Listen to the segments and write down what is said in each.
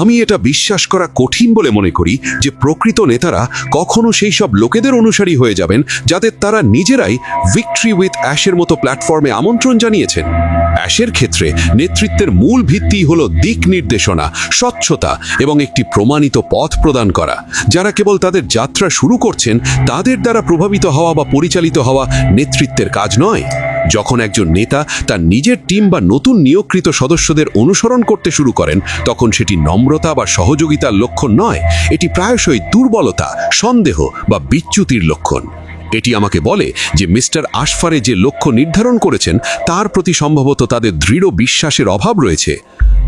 আমি এটা বিশ্বাস করা কঠিন বলে মনে করি যে প্রকৃত নেতারা কখনো সেই সব লোকেদের অনুসারী হয়ে যাবেন যাদের তারা নিজেরাই ভিক্টরি উইথ অ্যাশের মতো প্ল্যাটফর্মে আমন্ত্রণ জানিয়েছেন। অ্যাশের ক্ষেত্রে নেতৃত্বের মূল ভিত্তি হলো দিক নির্দেশনা, স্বচ্ছতা এবং একটি প্রমাণিত পথ প্রদান করা। যারা কেবল তাদের যাত্রা শুরু করছেন তাদের দ্বারা প্রভাবিত হওয়া বা পরিচালিত হওয়া নেতৃত্বের কাজ নয়। যখন একজন নেতা তার নিজের টিম বা নতুন নিয়োগকৃত সদস্যদের অনুসরণ করতে শুরু করেন তখন সেটি নম্রতা বা সহযোগিতার লক্ষণ নয়, এটি প্রায়শই দুর্বলতা, সন্দেহ বা বিচ্যুতির লক্ষণ। এটি আমাকে বলে যে মিস্টার আশফারে যে লক্ষ্য নির্ধারণ করেছেন তার প্রতি সম্ভবত তাদের দৃঢ় বিশ্বাসের অভাব রয়েছে।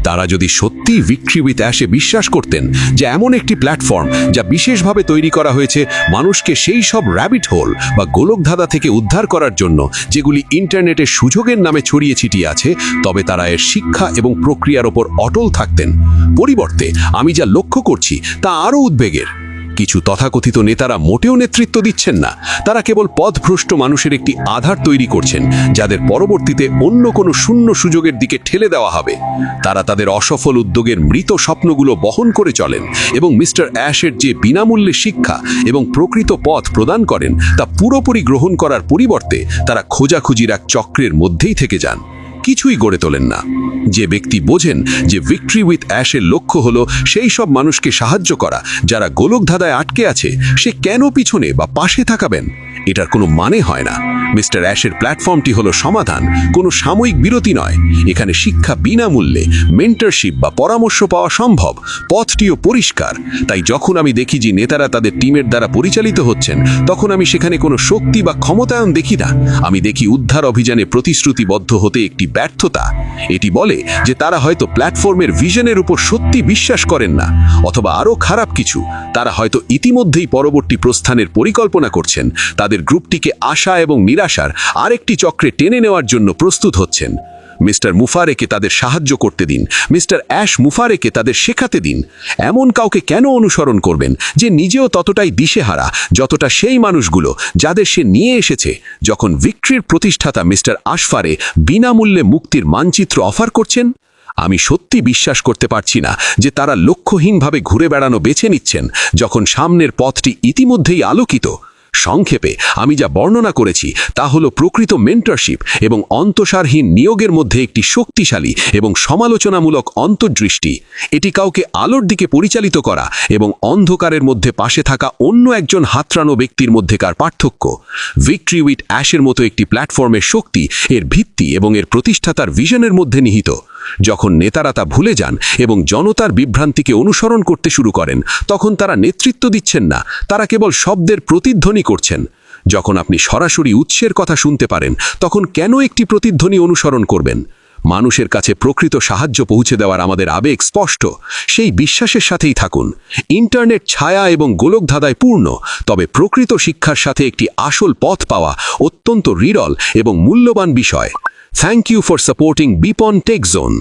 তারা যদি সত্যিই ভিক্টরি উইথ অ্যাশে বিশ্বাস করতেন যে এমন একটি প্ল্যাটফর্ম যা বিশেষভাবে তৈরি করা হয়েছে মানুষকে সেই সব র্যাবিট হোল বা গোলকধাঁধা থেকে উদ্ধার করার জন্য যেগুলি ইন্টারনেটে সুযোগের নামে ছড়িয়ে ছিটিয়ে আছে, তবে তারা এর শিক্ষা এবং প্রক্রিয়ার ওপর অটল থাকতেন। পরিবর্তে আমি যা লক্ষ্য করছি তা আরও উদ্বেগের। কিছু তথাকথিত নেতারা মোটেও নেতৃত্ব দিচ্ছেন না, তারা কেবল পথভ্রষ্ট মানুষের একটি আধার তৈরি করছেন যাদের পরবর্তীতে অন্য কোনো শূন্য সুযোগের দিকে ঠেলে দেওয়া হবে। তারা তাদের অসফল উদ্যোগের মৃত স্বপ্নগুলো বহন করে চলেন এবং মিস্টার অ্যাশের যে বিনামূল্যে শিক্ষা এবং প্রকৃত পথ প্রদান করেন তা পুরোপুরি গ্রহণ করার পরিবর্তে তারা খোঁজাখুঁজির এক চক্রের মধ্যেই থেকে যান, কিছুই গড়ে তোলেন না। যে ব্যক্তি বোঝেন যে ভিক্টরি উইথ অ্যাশের লক্ষ্য হলো সেই সব মানুষকে সাহায্য করা যারা গোলকধাঁধায় আটকে আছে, সে কেন পিছনে বা পাশে থাকাবেন? এটার কোনো মানে হয় না। মিস্টার অ্যাশের প্ল্যাটফর্মটি হলো সমাধান, কোনো সাময়িক বিরতি নয়। এখানে শিক্ষা বিনামূল্যে, মেন্টরশিপ বা পরামর্শ পাওয়া সম্ভব, পথটিও পরিষ্কার। তাই যখন আমি দেখি যে নেতারা তাদের টিমের দ্বারা পরিচালিত হচ্ছেন তখন আমি সেখানে কোনো শক্তি বা ক্ষমতায়ন দেখি না। আমি দেখি উদ্ধার অভিযানে প্রতিশ্রুতিবদ্ধ হতে একটি ব্যর্থতা। এটি বলে যে তারা হয়তো প্ল্যাটফর্মের ভিশনের উপর সত্যি বিশ্বাস করেন না, অথবা আরও খারাপ কিছু, তারা হয়তো ইতিমধ্যেই পরবর্তী প্রস্থানের পরিকল্পনা করছেন, তাদের গ্রুপটিকে আশা এবং নিরাশার আরেকটি চক্রে টেনে নেওয়ার জন্য প্রস্তুত হচ্ছেন। মিস্টার মুফারেকে তাদের সাহায্য করতে দিন, মিস্টার অ্যাশ মুফারেকে তাদের শেখাতে দিন। এমন কাউকে কেন অনুসরণ করবেন যে নিজেও ততটাই দিশেহারা যতটা সেই মানুষগুলো যাদের সে নিয়ে এসেছে? যখন ভিক্টরির প্রতিষ্ঠাতা মিস্টার আশফারে বিনামূল্যে মুক্তির মানচিত্র অফার করছেন, আমি সত্যি বিশ্বাস করতে পারছি না যে তারা লক্ষ্যহীনভাবে ঘুরে বেড়ানো বেছে নিচ্ছেন যখন সামনের পথটি ইতিমধ্যেই আলোকিত। সংক্ষেপে আমি যা বর্ণনা করেছি তা হলো প্রকৃত মেন্টরশিপ এবং অন্তঃসারহীন নিয়োগের মধ্যে একটি শক্তিশালী এবং সমালোচনামূলক অন্তর্দৃষ্টি। এটি কাউকে আলোর দিকে পরিচালিত করা এবং অন্ধকারের মধ্যে পাশে থাকা অন্য একজন হাতড়ানো ব্যক্তির মধ্যেকার পার্থক্য। ভিক্টরি উইথ অ্যাশের মতো একটি প্ল্যাটফর্মের শক্তি এর ভিত্তি এবং এর প্রতিষ্ঠাতার ভিশনের মধ্যে নিহিত। যখন নেতারা তা ভুলে যান এবং জনতার বিভ্রান্তিকে অনুসরণ করতে শুরু করেন তখন তারা নেতৃত্ব দিচ্ছেন না, তারা কেবল শব্দের প্রতিধ্বনি করছেন। যখন আপনি সরাসরি উৎসের কথা শুনতে পারেন তখন কেন একটি প্রতিধ্বনি অনুসরণ করবেন? মানুষের কাছে প্রকৃত সাহায্য পৌঁছে দেওয়ার আমাদের আবেগ স্পষ্ট, সেই বিশ্বাসের সাথেই থাকুন। ইন্টারনেট ছায়া এবং গোলকধাঁধায় পূর্ণ, তবে প্রকৃত শিক্ষার সাথে একটি আসল পথ পাওয়া অত্যন্ত বিরল এবং মূল্যবান বিষয়। Thank you for supporting Bipon Tech Zone.